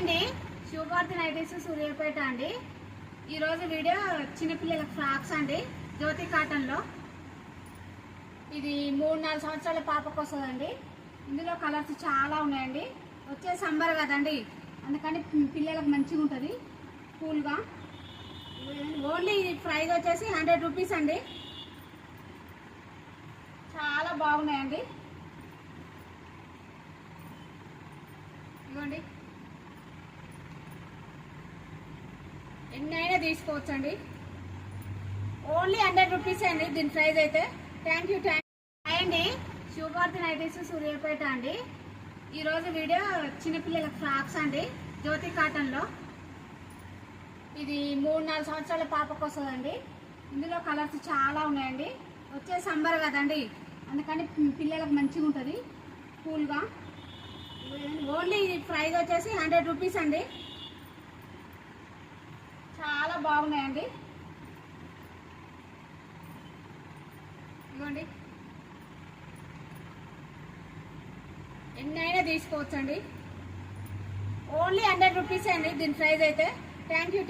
అండి, శివభారతి నైటీస్ సూర్యాపేట అండి. ఈరోజు వీడియో చిన్నపిల్లలకు ఫ్రాక్స్ అండి, జ్యోతి కాటన్లో. ఇది 3-4 సంవత్సరాల పాపకు వస్తుందండి. ఇందులో కలర్స్ చాలా ఉన్నాయండి. వచ్చే సమ్మర్ కదండి, అందుకని పిల్లలకు మంచిగా ఉంటుంది కూల్గా. ఓన్లీ ప్రైస్ వచ్చేసి 100 రూపీస్ అండి. చాలా బాగున్నాయండి. ఇవ్వండి, ఎన్నైనా తీసుకోవచ్చండి. ఓన్లీ 100 రూపీస్ అండి దీని ప్రైస్ అయితే. థ్యాంక్ యూ అండి. శివభారతి నైటీస్ సూర్యాపేట అండి. ఈరోజు వీడియో చిన్నపిల్లలకు ఫ్రాక్స్ అండి, జ్యోతి కాటన్లో. ఇది 3-4 సంవత్సరాల పాపకు వస్తుందండి. ఇందులో కలర్స్ చాలా ఉన్నాయండి. వచ్చే సమ్మర్ కదండి, అందుకని పిల్లలకు మంచిగా ఉంటుంది కూల్గా. ఓన్లీ ప్రైస్ వచ్చేసి 100 రూపీస్ అండి. చాలా బాగున్నాయండి. ఇవ్వండి, ఎన్నైనా తీసుకోవచ్చండి. ఓన్లీ 100 రూపీస్ అండి దీని ప్రైస్ అయితే. Thank you.